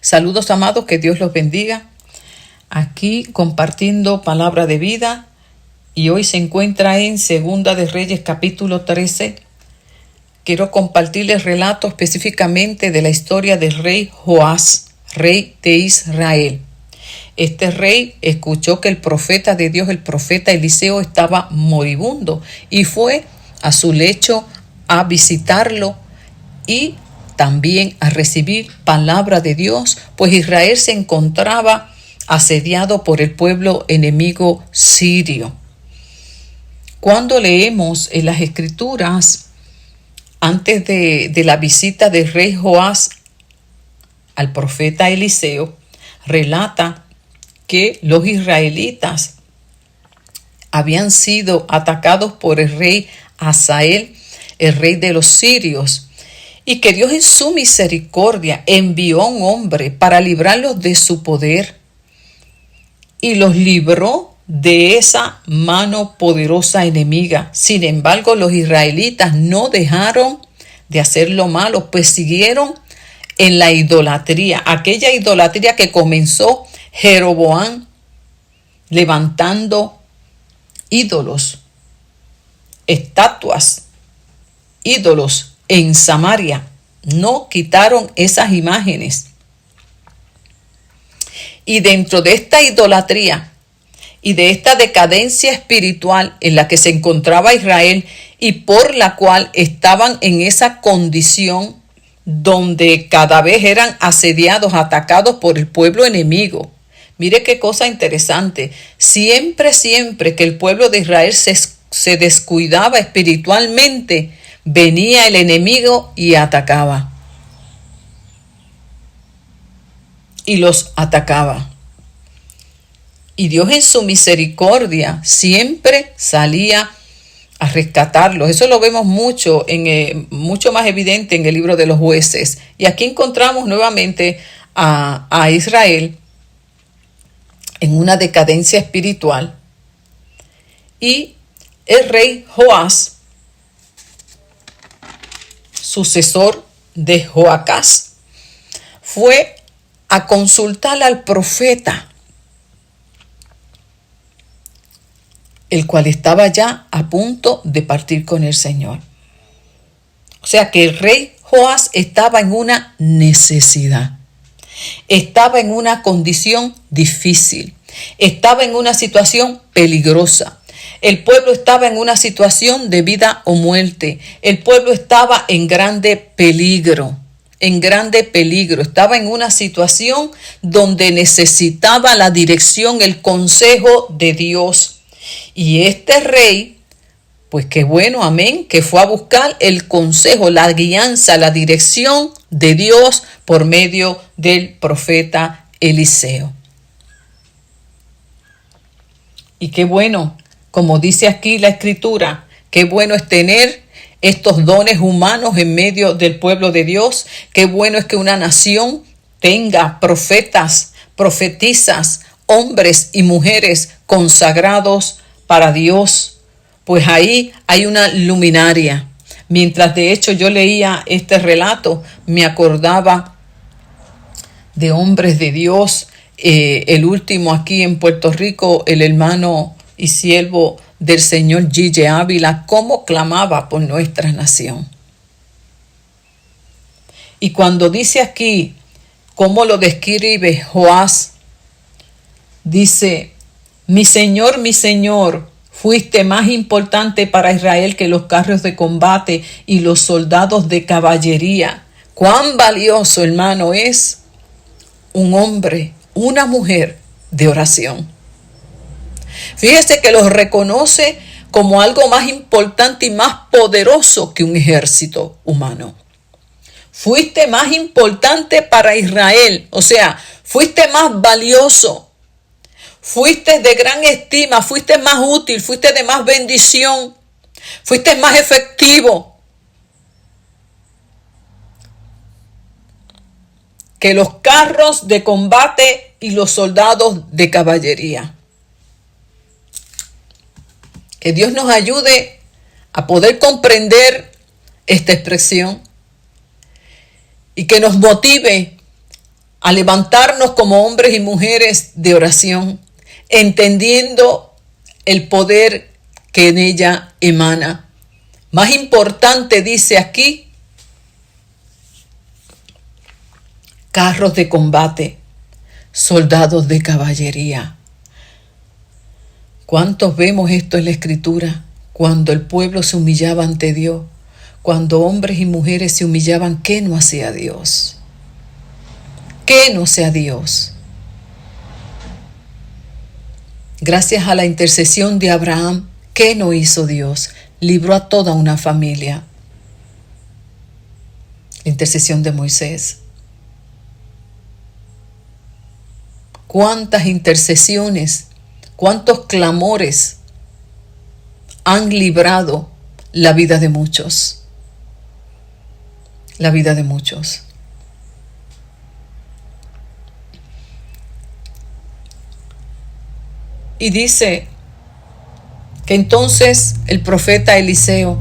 Saludos amados, que Dios los bendiga. Aquí compartiendo palabra de vida y hoy se encuentra en Segunda de Reyes capítulo 13. Quiero compartirles relato específicamente de la historia del rey Joás, rey de Israel. Este rey escuchó que el profeta de Dios, el profeta Eliseo, estaba moribundo y fue a su lecho a visitarlo y también a recibir palabra de Dios, pues Israel se encontraba asediado por el pueblo enemigo sirio. Cuando leemos en las Escrituras, antes de la visita del rey Joás al profeta Eliseo, relata que los israelitas habían sido atacados por el rey Hazael, el rey de los sirios, y que Dios en su misericordia envió a un hombre para librarlos de su poder y los libró de esa mano poderosa enemiga. Sin embargo, los israelitas no dejaron de hacer lo malo, pues siguieron en la idolatría, aquella idolatría que comenzó Jeroboam levantando ídolos, estatuas, ídolos en Samaria. No quitaron esas imágenes. Y dentro de esta idolatría y de esta decadencia espiritual en la que se encontraba Israel y por la cual estaban en esa condición donde cada vez eran asediados, atacados por el pueblo enemigo. Mire qué cosa interesante. Siempre que el pueblo de Israel se descuidaba espiritualmente, venía el enemigo y atacaba. Y los atacaba. Y Dios en su misericordia siempre salía a rescatarlos. Eso lo vemos mucho más evidente en el libro de los Jueces. Y aquí encontramos nuevamente a Israel en una decadencia espiritual. Y el rey Joás, sucesor de Joacás, fue a consultar al profeta, el cual estaba ya a punto de partir con el Señor. O sea que el rey Joás estaba en una necesidad, estaba en una condición difícil, estaba en una situación peligrosa. El pueblo estaba en una situación de vida o muerte. El pueblo estaba en grande peligro. Estaba en una situación donde necesitaba la dirección, el consejo de Dios. Y este rey, pues qué bueno, amén, que fue a buscar el consejo, la guianza, la dirección de Dios por medio del profeta Eliseo. Y qué bueno, como dice aquí la Escritura, qué bueno es tener estos dones humanos en medio del pueblo de Dios. Qué bueno es que una nación tenga profetas, profetisas, hombres y mujeres consagrados para Dios. Pues ahí hay una luminaria. Mientras de hecho yo leía este relato, me acordaba de hombres de Dios. El último aquí en Puerto Rico, el hermano y siervo del Señor Gille Ávila, cómo clamaba por nuestra nación. Y cuando dice aquí, cómo lo describe Joás, dice: mi Señor, fuiste más importante para Israel que los carros de combate y los soldados de caballería. Cuán valioso, hermano, es un hombre, una mujer de oración. Fíjese que los reconoce como algo más importante y más poderoso que un ejército humano. Fuiste más importante para Israel, o sea, fuiste más valioso, fuiste de gran estima, fuiste más útil, fuiste de más bendición, fuiste más efectivo que los carros de combate y los soldados de caballería. Que Dios nos ayude a poder comprender esta expresión y que nos motive a levantarnos como hombres y mujeres de oración, entendiendo el poder que en ella emana. Más importante, dice aquí, carros de combate, soldados de caballería. ¿Cuántos vemos esto en la Escritura? Cuando el pueblo se humillaba ante Dios, cuando hombres y mujeres se humillaban, ¿qué no hacía Dios? ¿Qué no hacía Dios? Gracias a la intercesión de Abraham, ¿qué no hizo Dios? Libró a toda una familia. La intercesión de Moisés. ¿Cuántas intercesiones, cuántos clamores han librado la vida de muchos? La vida de muchos. Y dice que entonces el profeta Eliseo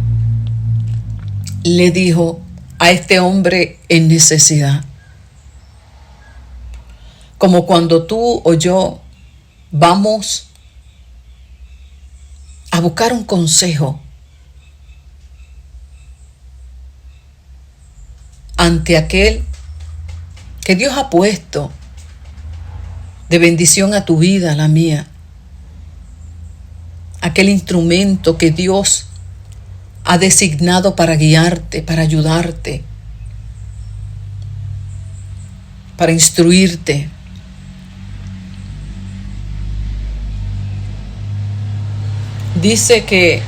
le dijo a este hombre en necesidad, como cuando tú o yo vamos a buscar un consejo ante aquel que Dios ha puesto de bendición a tu vida, a la mía, aquel instrumento que Dios ha designado para guiarte, para ayudarte, para instruirte. Dice que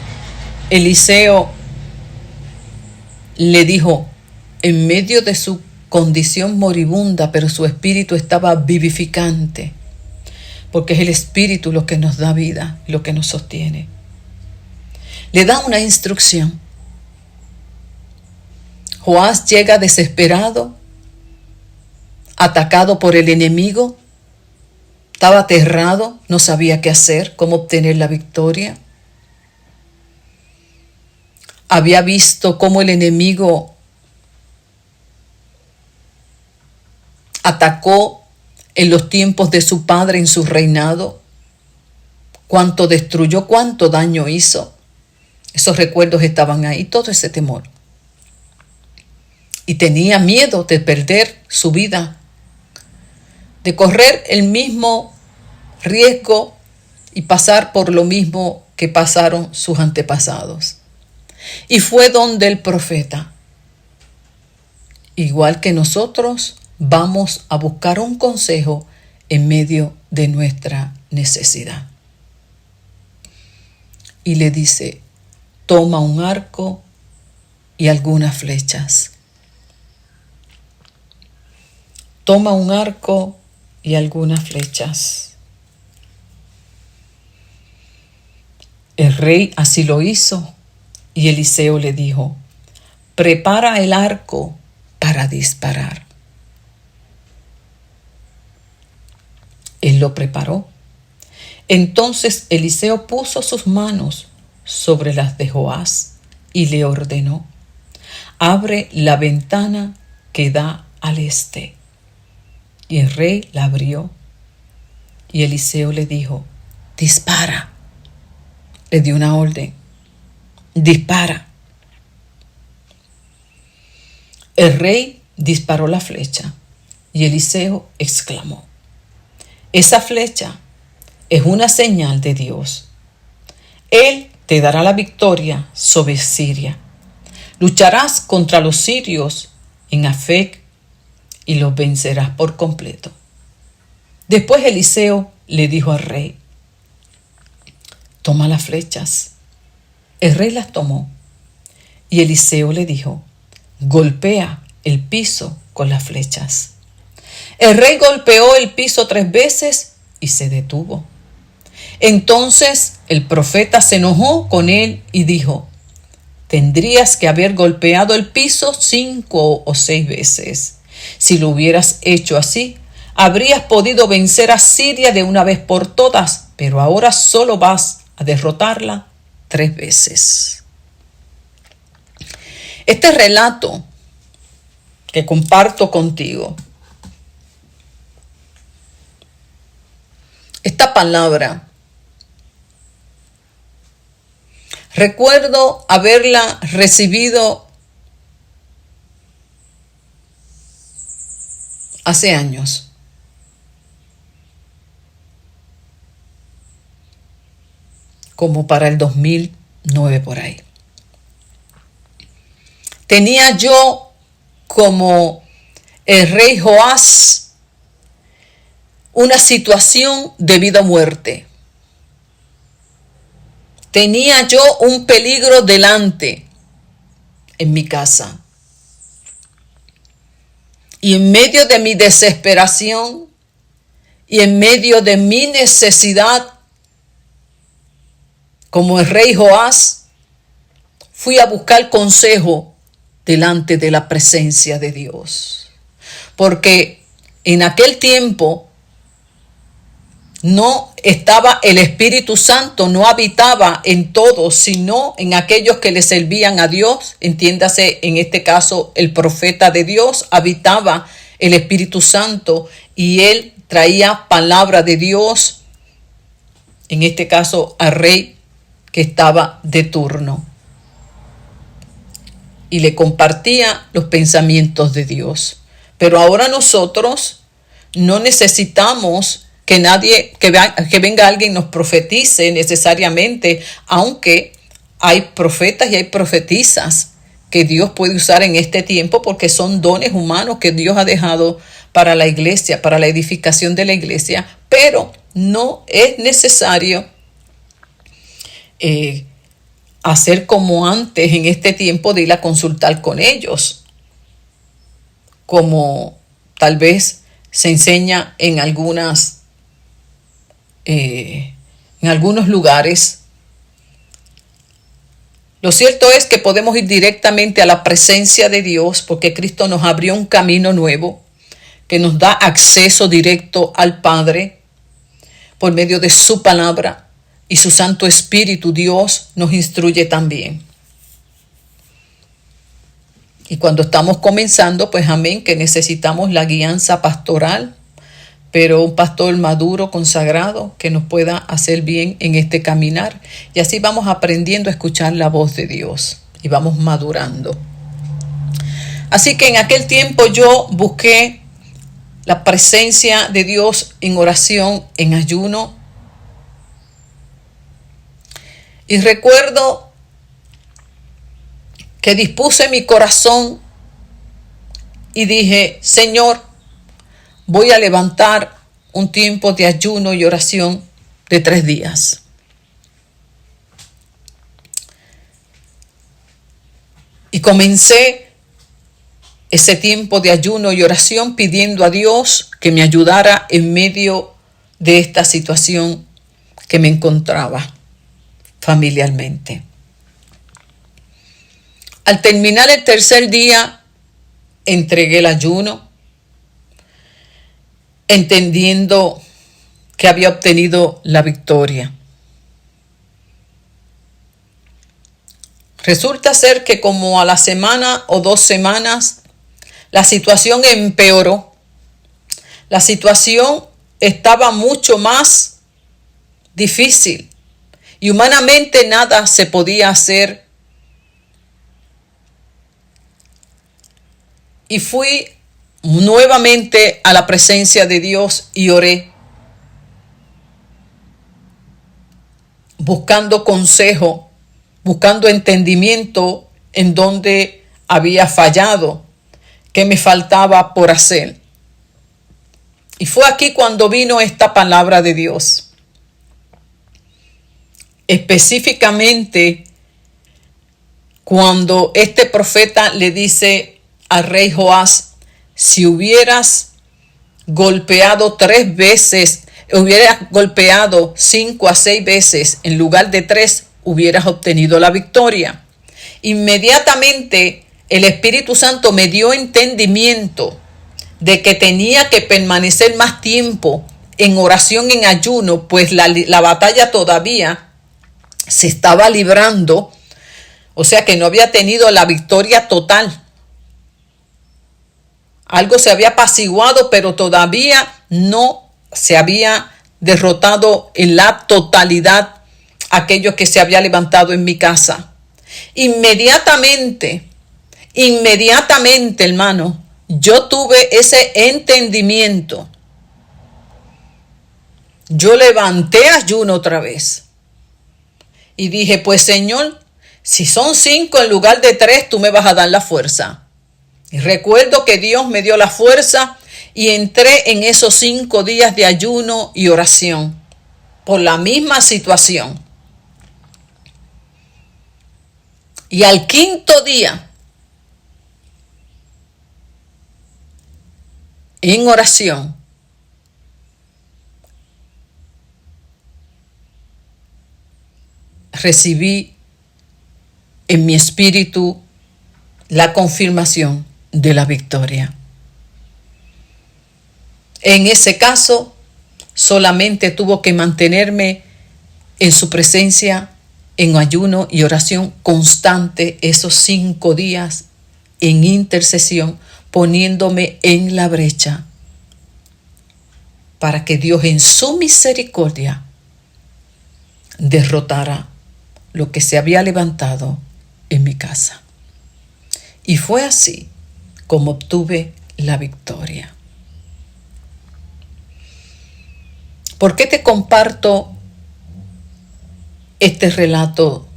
Eliseo le dijo, en medio de su condición moribunda, pero su espíritu estaba vivificante, porque es el espíritu lo que nos da vida, lo que nos sostiene. Le da una instrucción. Joás llega desesperado, atacado por el enemigo, estaba aterrado, no sabía qué hacer, cómo obtener la victoria. Había visto cómo el enemigo atacó en los tiempos de su padre en su reinado, cuánto destruyó, cuánto daño hizo. Esos recuerdos estaban ahí, todo ese temor. Y tenía miedo de perder su vida, de correr el mismo riesgo y pasar por lo mismo que pasaron sus antepasados. Y fue donde el profeta, igual que nosotros, vamos a buscar un consejo en medio de nuestra necesidad. Y le dice, toma un arco y algunas flechas. Toma un arco y algunas flechas. El rey así lo hizo. Y Eliseo le dijo, prepara el arco para disparar. Él lo preparó. Entonces Eliseo puso sus manos sobre las de Joás y le ordenó, abre la ventana que da al este. Y el rey la abrió. Y Eliseo le dijo, dispara. Le dio una orden. Dispara. El rey disparó la flecha y Eliseo exclamó, esa flecha es una señal de Dios. Él te dará la victoria sobre Siria. Lucharás contra los sirios en Afec y los vencerás por completo. Después Eliseo le dijo al rey, toma las flechas. El rey las tomó y Eliseo le dijo, golpea el piso con las flechas. El rey golpeó el piso 3 veces y se detuvo. Entonces el profeta se enojó con él y dijo, tendrías que haber golpeado el piso 5 o 6 veces. Si lo hubieras hecho así, habrías podido vencer a Siria de una vez por todas, pero ahora solo vas a derrotarla 3 veces. Este relato que comparto contigo esta palabra, recuerdo haberla recibido hace años. Como para el 2009 por ahí. Tenía yo como el rey Joás una situación de vida o muerte. Tenía yo un peligro delante en mi casa. Y en medio de mi desesperación y en medio de mi necesidad, como el rey Joás, fui a buscar consejo delante de la presencia de Dios. Porque en aquel tiempo no estaba el Espíritu Santo, no habitaba en todos, sino en aquellos que le servían a Dios. Entiéndase, en este caso, el profeta de Dios, habitaba el Espíritu Santo y él traía palabra de Dios, en este caso, al rey que estaba de turno. Y le compartía los pensamientos de Dios. Pero ahora nosotros no necesitamos que venga alguien nos profetice necesariamente, aunque hay profetas y hay profetisas que Dios puede usar en este tiempo porque son dones humanos que Dios ha dejado para la iglesia, para la edificación de la iglesia, pero no es necesario hacer como antes en este tiempo de ir a consultar con ellos, como tal vez se enseña en algunos lugares. Lo cierto es que podemos ir directamente a la presencia de Dios porque Cristo nos abrió un camino nuevo que nos da acceso directo al Padre por medio de su palabra, y su Santo Espíritu Dios nos instruye también. Y cuando estamos comenzando, pues amén, que necesitamos la guianza pastoral, pero un pastor maduro, consagrado, que nos pueda hacer bien en este caminar. Y así vamos aprendiendo a escuchar la voz de Dios y vamos madurando. Así que en aquel tiempo yo busqué la presencia de Dios en oración, en ayuno. Y recuerdo que dispuse mi corazón y dije, Señor, voy a levantar un tiempo de ayuno y oración de 3 días. Y comencé ese tiempo de ayuno y oración pidiendo a Dios que me ayudara en medio de esta situación que me encontraba familiarmente. Al terminar el 3er día, entregué el ayuno, entendiendo que había obtenido la victoria. Resulta ser que como a la semana o 2 semanas, la situación empeoró. La situación estaba mucho más difícil y humanamente nada se podía hacer. Y fui nuevamente a la presencia de Dios y oré, buscando consejo, buscando entendimiento en donde había fallado, qué me faltaba por hacer. Y fue aquí cuando vino esta palabra de Dios. Específicamente cuando este profeta le dice al rey Joás, si hubieras golpeado 3 veces, hubieras golpeado 5 a 6 veces en lugar de 3, hubieras obtenido la victoria. Inmediatamente el Espíritu Santo me dio entendimiento de que tenía que permanecer más tiempo en oración, en ayuno, pues la batalla todavía se estaba librando, o sea que no había tenido la victoria total. Algo se había apaciguado, pero todavía no se había derrotado en la totalidad aquello que se había levantado en mi casa. Inmediatamente, hermano, yo tuve ese entendimiento. Yo levanté ayuno otra vez. Y dije, pues Señor, si son 5 en lugar de 3, tú me vas a dar la fuerza. Y recuerdo que Dios me dio la fuerza y entré en esos 5 días de ayuno y oración por la misma situación. Y al 5.º día, en oración, recibí en mi espíritu la confirmación de la victoria. En ese caso, solamente tuvo que mantenerme en su presencia, en ayuno y oración constante esos 5 días en intercesión, poniéndome en la brecha para que Dios en su misericordia derrotara lo que se había levantado en mi casa. Y fue así como obtuve la victoria. ¿Por qué te comparto este relato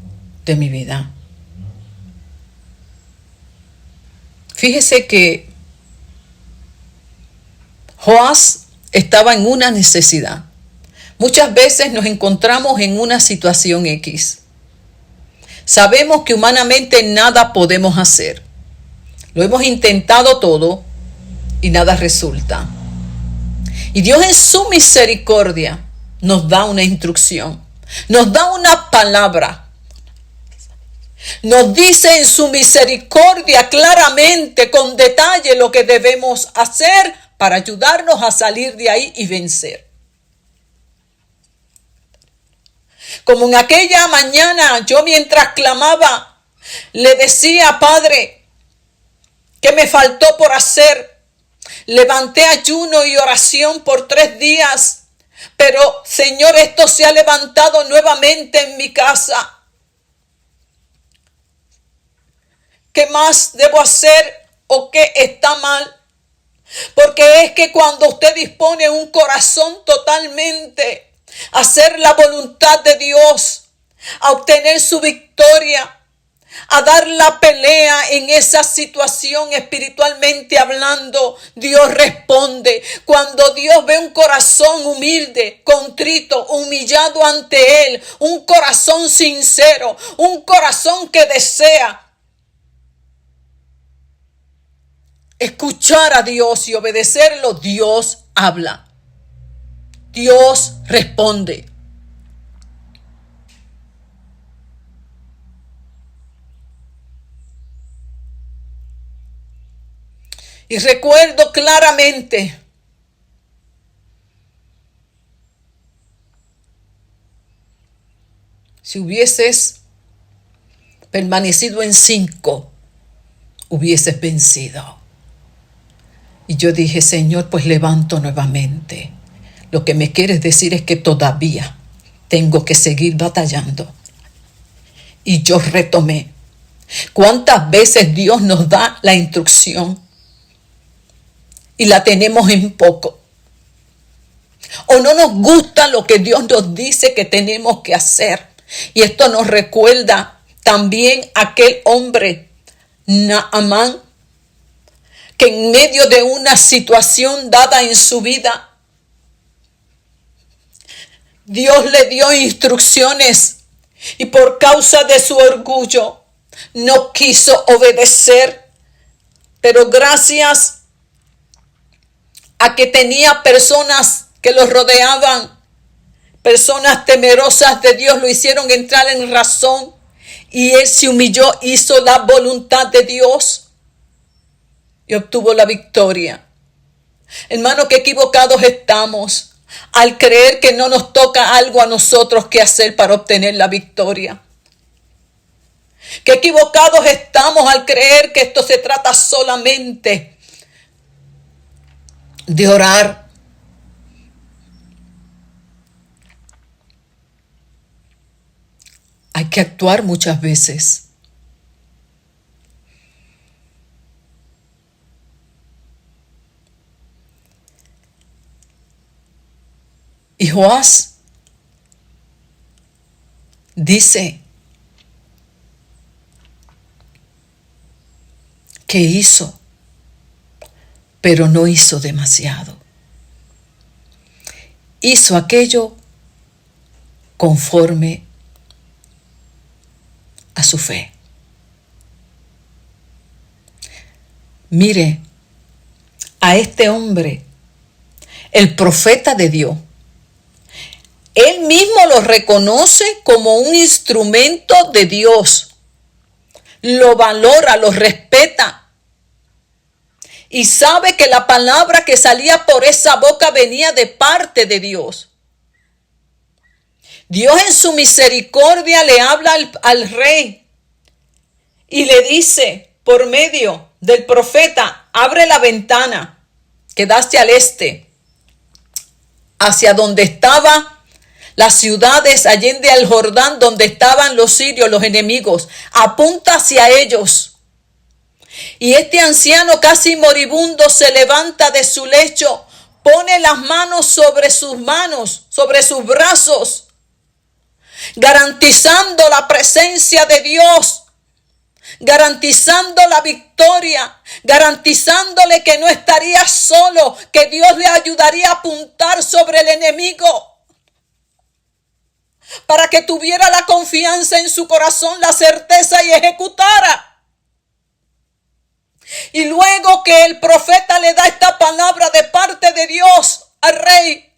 de mi vida? Fíjese que Joás estaba en una necesidad. Muchas veces nos encontramos en una situación X. Sabemos que humanamente nada podemos hacer. Lo hemos intentado todo y nada resulta. Y Dios en su misericordia nos da una instrucción, nos da una palabra. Nos dice en su misericordia claramente, con detalle, lo que debemos hacer para ayudarnos a salir de ahí y vencer. Como en aquella mañana, yo mientras clamaba, le decía, Padre, ¿qué me faltó por hacer? Levanté ayuno y oración por 3 días, pero Señor, esto se ha levantado nuevamente en mi casa. ¿Qué más debo hacer o qué está mal? Porque es que cuando usted dispone un corazón totalmente a hacer la voluntad de Dios, a obtener su victoria, a dar la pelea en esa situación espiritualmente hablando, Dios responde. Cuando Dios ve un corazón humilde, contrito, humillado ante Él, un corazón sincero, un corazón que desea escuchar a Dios y obedecerlo, Dios habla. Dios responde. Y recuerdo claramente si hubieses permanecido en 5, hubieses vencido. Y yo dije, Señor, pues levanto nuevamente. Lo que me quieres decir es que todavía tengo que seguir batallando. Y yo retomé. ¿Cuántas veces Dios nos da la instrucción y la tenemos en poco? O no nos gusta lo que Dios nos dice que tenemos que hacer. Y esto nos recuerda también a aquel hombre, Naamán, que en medio de una situación dada en su vida, Dios le dio instrucciones y por causa de su orgullo no quiso obedecer. Pero gracias a que tenía personas que lo rodeaban, personas temerosas de Dios, lo hicieron entrar en razón y él se humilló, hizo la voluntad de Dios y obtuvo la victoria. Hermano, qué equivocados estamos al creer que no nos toca algo a nosotros que hacer para obtener la victoria. Qué equivocados estamos al creer que esto se trata solamente de orar, hay que actuar muchas veces. Y Joás dice que hizo, pero no hizo demasiado. Hizo aquello conforme a su fe. Mire, a este hombre, el profeta de Dios, él mismo lo reconoce como un instrumento de Dios. Lo valora, lo respeta. Y sabe que la palabra que salía por esa boca venía de parte de Dios. Dios en su misericordia le habla al rey y le dice por medio del profeta: abre la ventana que da hacia el este, hacia donde estaban las ciudades allende al Jordán, donde estaban los sirios, los enemigos. Apunta hacia ellos. Y este anciano casi moribundo se levanta de su lecho, pone las manos, sobre sus brazos, garantizando la presencia de Dios, garantizando la victoria, garantizándole que no estaría solo, que Dios le ayudaría a apuntar sobre el enemigo, para que tuviera la confianza en su corazón, la certeza, y ejecutara. Y luego que el profeta le da esta palabra de parte de Dios al rey,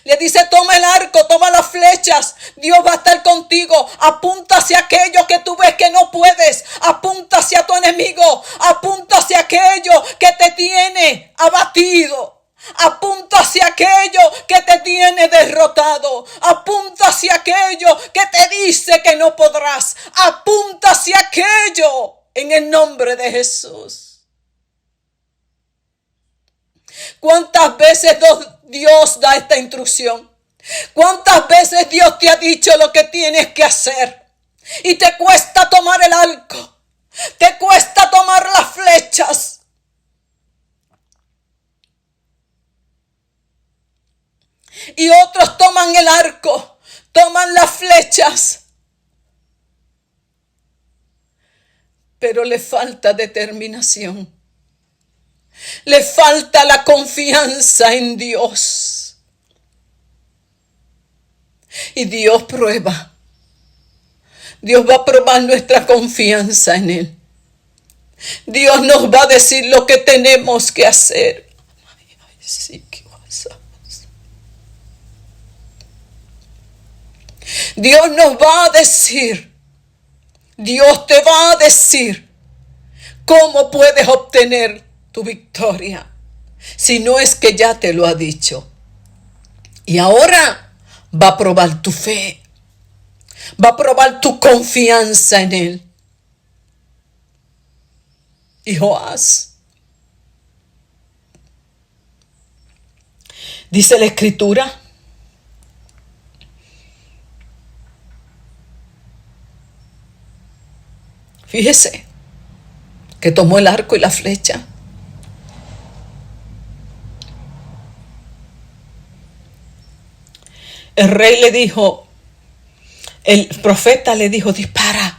le dice: toma el arco, toma las flechas, Dios va a estar contigo, apunta hacia aquello que tú ves que no puedes, apunta hacia tu enemigo, apunta hacia aquello que te tiene abatido. Apunta hacia aquello que te tiene derrotado. Apunta hacia aquello que te dice que no podrás. Apunta hacia aquello en el nombre de Jesús. ¿Cuántas veces Dios da esta instrucción? ¿Cuántas veces Dios te ha dicho lo que tienes que hacer? Y te cuesta tomar el arco. Te cuesta tomar las flechas. Y otros toman el arco, toman las flechas, pero le falta determinación, le falta la confianza en Dios. Y Dios prueba, Dios va a probar nuestra confianza en Él. Dios nos va a decir lo que tenemos que hacer. Sí, ¿qué pasa? Dios nos va a decir, Dios te va a decir cómo puedes obtener tu victoria, si no es que ya te lo ha dicho. Y ahora va a probar tu fe, va a probar tu confianza en Él. Y Joás, dice la Escritura, fíjese que tomó el arco y la flecha. El rey le dijo, el profeta le dijo: dispara.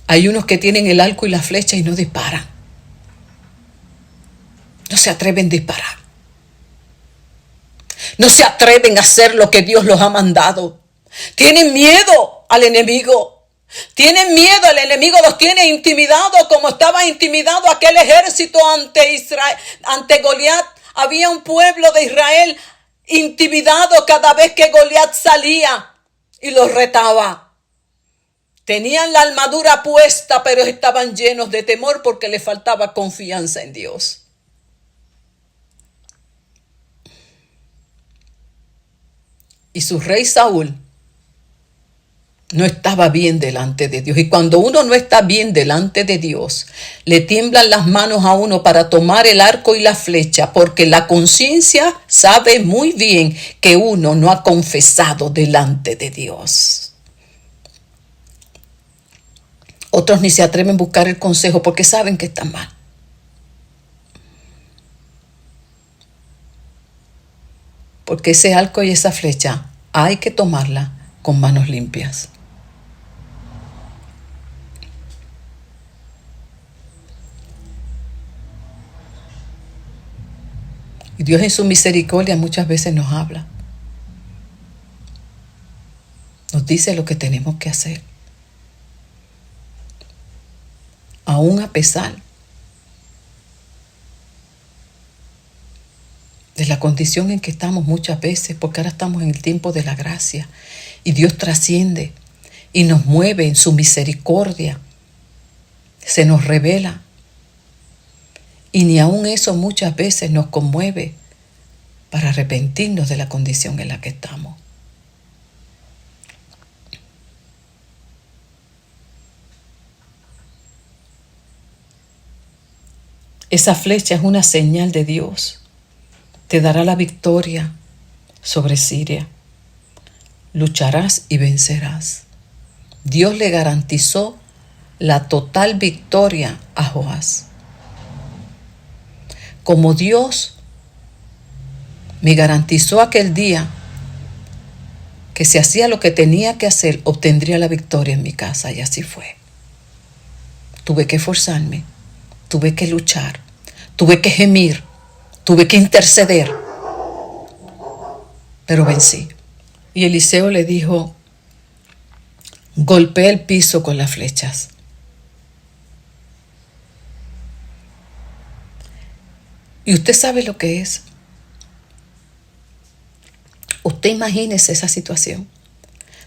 Hay unos que tienen el arco y la flecha y no disparan. No se atreven a disparar. No se atreven a hacer lo que Dios los ha mandado. Tienen miedo al enemigo. Tienen miedo, el enemigo los tiene intimidados, como estaba intimidado aquel ejército ante Goliat. Había un pueblo de Israel intimidado cada vez que Goliat salía y los retaba. Tenían la armadura puesta, pero estaban llenos de temor porque les faltaba confianza en Dios. Y su rey Saúl no estaba bien delante de Dios. Y cuando uno no está bien delante de Dios, le tiemblan las manos a uno para tomar el arco y la flecha, porque la conciencia sabe muy bien que uno no ha confesado delante de Dios. Otros ni se atreven a buscar el consejo porque saben que están mal. Porque ese arco y esa flecha hay que tomarla con manos limpias. Y Dios en su misericordia muchas veces nos habla. Nos dice lo que tenemos que hacer. Aún a pesar de la condición en que estamos muchas veces, porque ahora estamos en el tiempo de la gracia y Dios trasciende y nos mueve en su misericordia, se nos revela y ni aun eso muchas veces nos conmueve para arrepentirnos de la condición en la que estamos. Esa flecha es una señal de Dios. Te dará la victoria sobre Siria. Lucharás y vencerás. Dios le garantizó la total victoria a Joás. Como Dios me garantizó aquel día que si hacía lo que tenía que hacer, obtendría la victoria en mi casa, y así fue. Tuve que esforzarme, tuve que luchar, tuve que gemir, tuve que interceder, pero vencí. Y Eliseo le dijo: golpea el piso con las flechas. Y usted sabe lo que es. Usted imagínese esa situación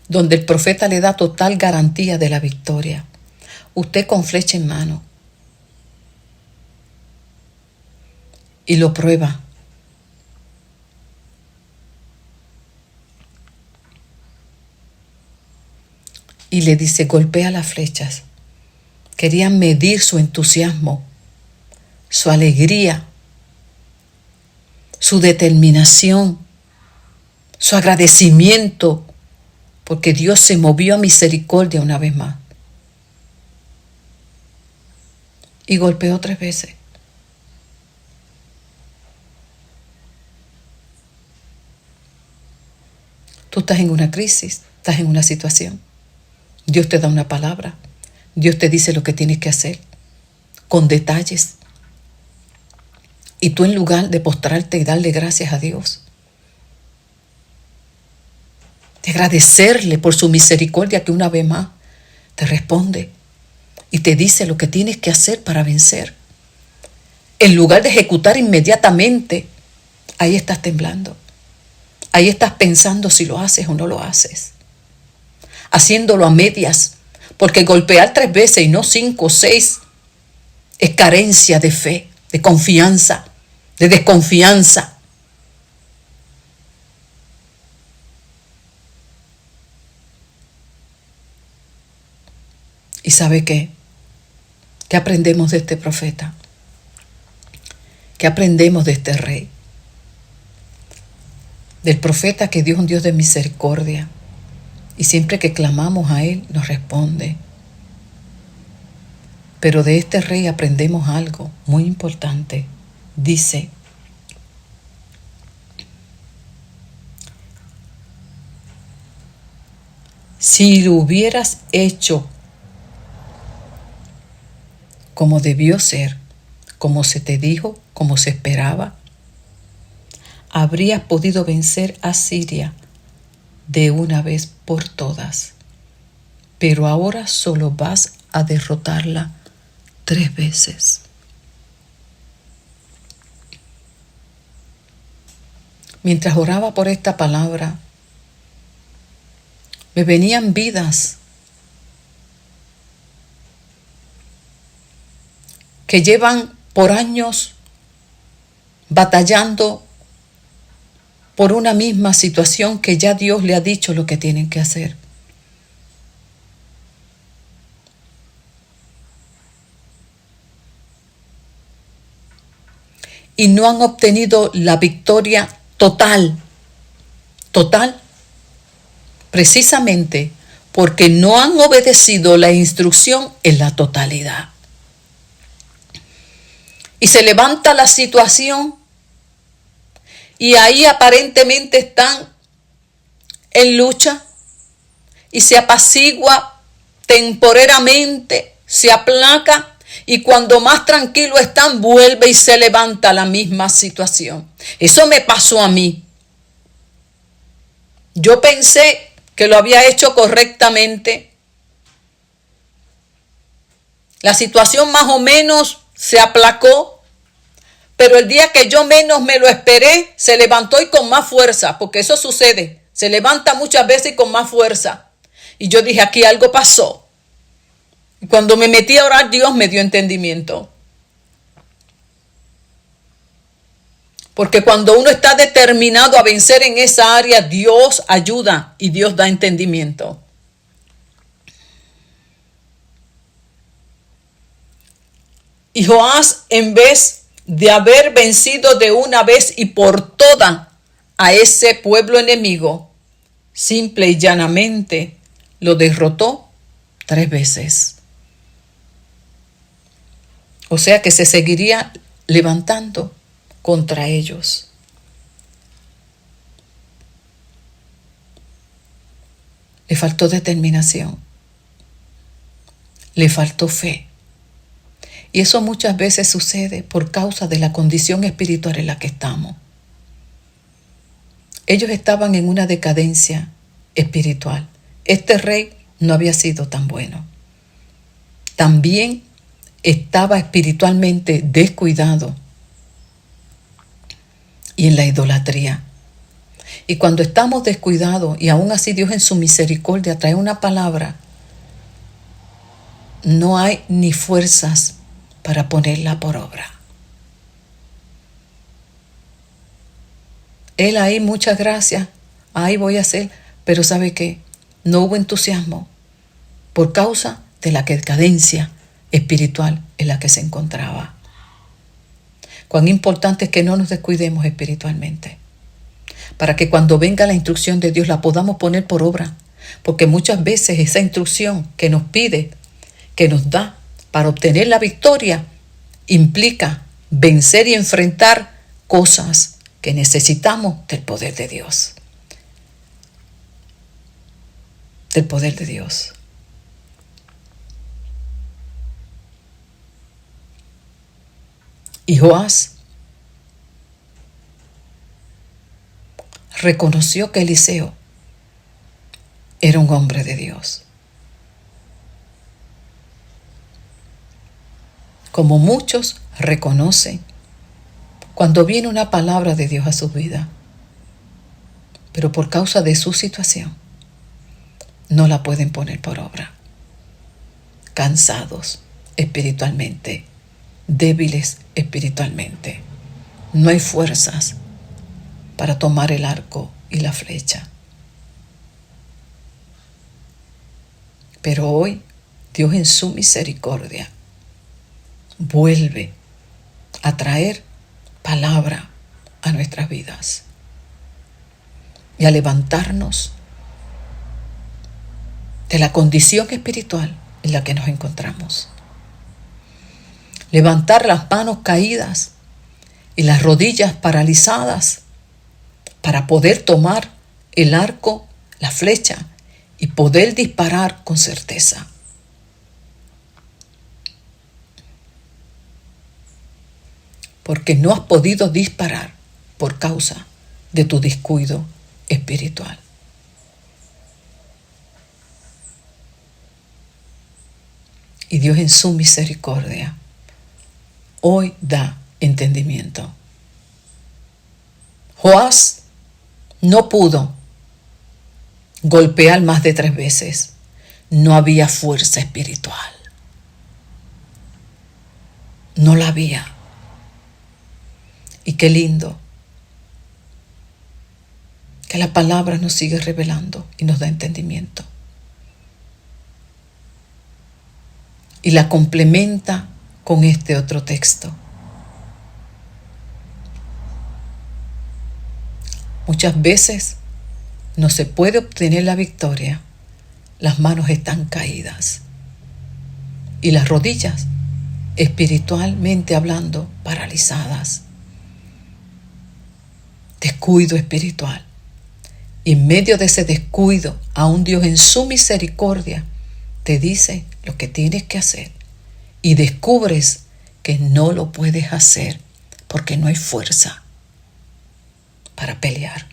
donde el profeta le da total garantía de la victoria. Usted con flecha en mano. Y lo prueba. Y le dice: golpea las flechas. Querían medir su entusiasmo, su alegría, su determinación, su agradecimiento, porque Dios se movió a misericordia una vez más. Y golpeó 3 veces. Tú estás en una crisis, estás en una situación. Dios te da una palabra. Dios te dice lo que tienes que hacer, con detalles. Y tú, en lugar de postrarte y darle gracias a Dios, de agradecerle por su misericordia que una vez más te responde y te dice lo que tienes que hacer para vencer, en lugar de ejecutar inmediatamente, ahí estás temblando. Ahí estás pensando si lo haces o no lo haces. Haciéndolo a medias, porque golpear 3 veces y no 5 o 6 es carencia de fe, de confianza, de desconfianza. ¿Y sabe qué? ¿Qué aprendemos de este profeta? ¿Qué aprendemos de este rey? Del profeta, que Dios es un Dios de misericordia, y siempre que clamamos a Él nos responde. Pero de este rey aprendemos algo muy importante. Dice: si lo hubieras hecho como debió ser, como se te dijo, como se esperaba, habrías podido vencer a Siria de una vez por todas. Pero ahora solo vas a derrotarla 3 veces. Mientras oraba por esta palabra, me venían vidas que llevan por años batallando por una misma situación que ya Dios le ha dicho lo que tienen que hacer. y no han obtenido la victoria total. Total. Precisamente porque no han obedecido la instrucción en la totalidad. Y se levanta la situación y ahí aparentemente están en lucha y se apacigua temporeramente, se aplaca y cuando más tranquilo están vuelve y se levanta la misma situación. Eso me pasó a mí. Yo pensé que lo había hecho correctamente. La situación más o menos se aplacó, pero el día que yo menos me lo esperé, se levantó y con más fuerza, porque eso sucede, se levanta muchas veces y con más fuerza. Y yo dije, aquí algo pasó. Y cuando me metí a orar, Dios me dio entendimiento. Porque cuando uno está determinado a vencer en esa área, Dios ayuda y Dios da entendimiento. Y Joás, en vez de haber vencido de una vez y por todas a ese pueblo enemigo, simple y llanamente lo derrotó 3 veces. O sea que se seguiría levantando contra ellos. Le faltó determinación. Le faltó fe. Y eso muchas veces sucede por causa de la condición espiritual en la que estamos. Ellos estaban en una decadencia espiritual. Este rey no había sido tan bueno. También estaba espiritualmente descuidado y en la idolatría. Y cuando estamos descuidados y aún así Dios en su misericordia trae una palabra, no hay ni fuerzas para ponerla por obra. Él ahí, muchas gracias, ahí voy a hacer, pero ¿sabe qué? No hubo entusiasmo por causa de la decadencia espiritual en la que se encontraba. Cuán importante es que no nos descuidemos espiritualmente, para que cuando venga la instrucción de Dios la podamos poner por obra, porque muchas veces esa instrucción que nos pide, que nos da para obtener la victoria, implica vencer y enfrentar cosas que necesitamos del poder de Dios. Del poder de Dios. Y Joás reconoció que Eliseo era un hombre de Dios. Como muchos reconocen cuando viene una palabra de Dios a su vida, pero por causa de su situación no la pueden poner por obra. Cansados espiritualmente, débiles espiritualmente. No hay fuerzas para tomar el arco y la flecha. Pero hoy Dios en su misericordia vuelve a traer palabra a nuestras vidas y a levantarnos de la condición espiritual en la que nos encontramos. Levantar las manos caídas y las rodillas paralizadas para poder tomar el arco, la flecha y poder disparar con certeza. Porque no has podido disparar por causa de tu descuido espiritual. Y Dios en su misericordia hoy da entendimiento. Joás no pudo golpear más de 3 veces. No había fuerza espiritual. No la había. Y qué lindo que la palabra nos sigue revelando y nos da entendimiento. Y la complementa con este otro texto. Muchas veces no se puede obtener la victoria. Las manos están caídas y las rodillas, espiritualmente hablando, paralizadas. Descuido espiritual. Y en medio de ese descuido, aún Dios en su misericordia te dice lo que tienes que hacer. Y descubres que no lo puedes hacer porque no hay fuerza para pelear.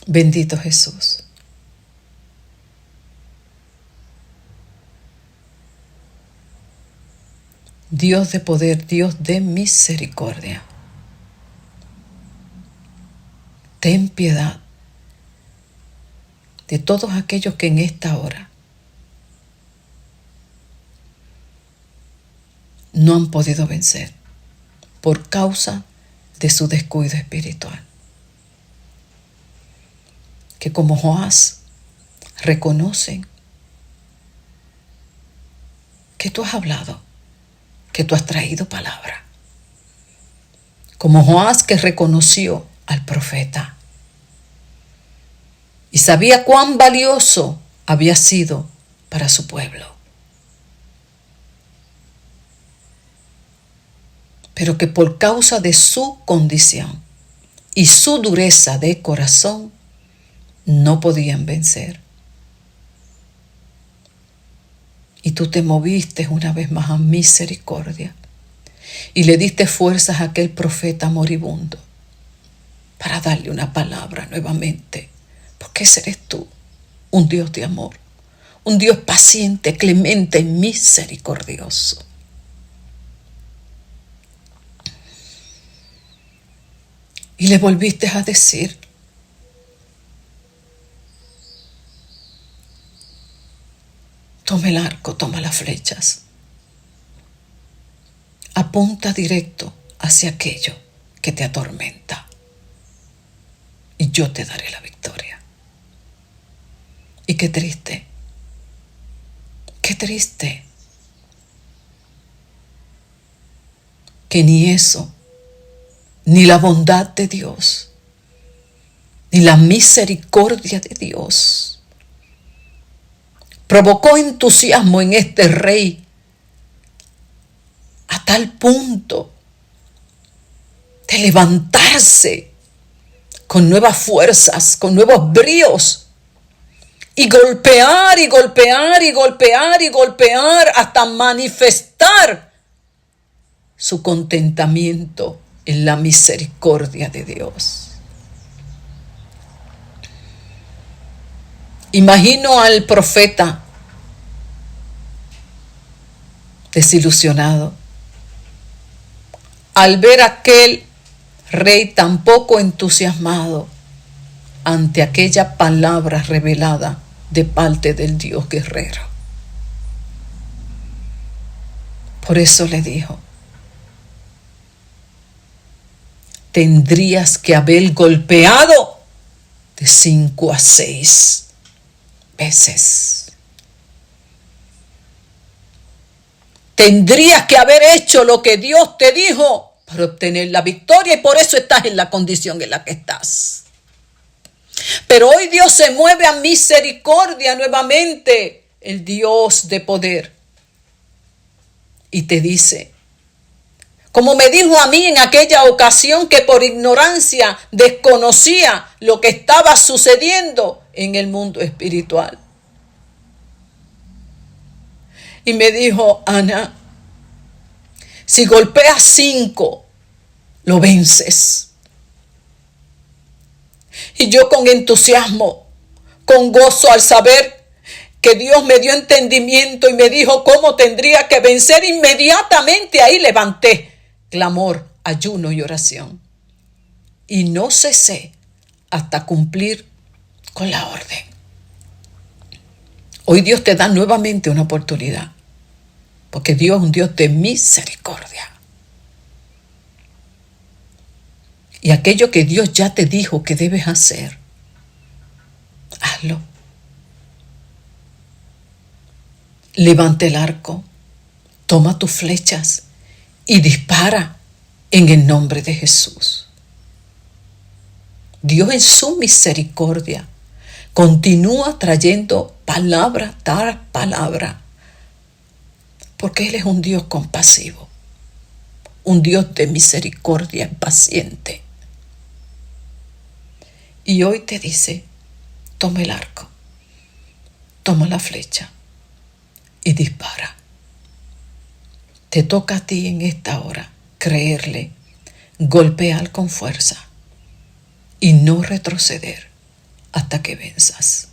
Bendito Jesús. Dios de poder, Dios de misericordia. Ten piedad de todos aquellos que en esta hora no han podido vencer por causa de su descuido espiritual. Que como Joás reconocen que tú has hablado, que tú has traído palabra. Como Joás que reconoció al profeta y sabía cuán valioso había sido para su pueblo. Pero que por causa de su condición y su dureza de corazón no podían vencer. Y tú te moviste una vez más a misericordia y le diste fuerzas a aquel profeta moribundo para darle una palabra nuevamente, porque ese eres tú, un Dios de amor, un Dios paciente, clemente y misericordioso. Y le volviste a decir: toma el arco, toma las flechas, apunta directo hacia aquello que te atormenta y yo te daré la victoria. Y qué triste que ni eso, ni la bondad de Dios, ni la misericordia de Dios provocó entusiasmo en este rey a tal punto de levantarse con nuevas fuerzas, con nuevos bríos, y golpear y golpear y golpear y golpear hasta manifestar su contentamiento en la misericordia de Dios. Imagino al profeta desilusionado al ver a aquel rey tan poco entusiasmado ante aquella palabra revelada de parte del Dios guerrero. Por eso le dijo: tendrías que haber golpeado de 5 a 6 veces. Tendrías que haber hecho lo que Dios te dijo para obtener la victoria, y por eso estás en la condición en la que estás. Pero hoy Dios se mueve a misericordia nuevamente, el Dios de poder, y te dice, como me dijo a mí en aquella ocasión que por ignorancia desconocía lo que estaba sucediendo en el mundo espiritual. Y me dijo: Ana, si golpeas 5, lo vences. Y yo con entusiasmo, con gozo al saber que Dios me dio entendimiento y me dijo cómo tendría que vencer, inmediatamente ahí levanté clamor, ayuno y oración. Y no cesé hasta cumplir con la orden. Hoy Dios te da nuevamente una oportunidad, porque Dios es un Dios de misericordia. Y aquello que Dios ya te dijo que debes hacer, hazlo. Levanta el arco, Toma tus flechas y dispara en el nombre de Jesús. Dios en su misericordia continúa trayendo palabra tras palabra, porque Él es un Dios compasivo, un Dios de misericordia paciente. Y hoy te dice, toma el arco, toma la flecha y dispara. Te toca a ti en esta hora creerle, golpear con fuerza y no retroceder hasta que venzas.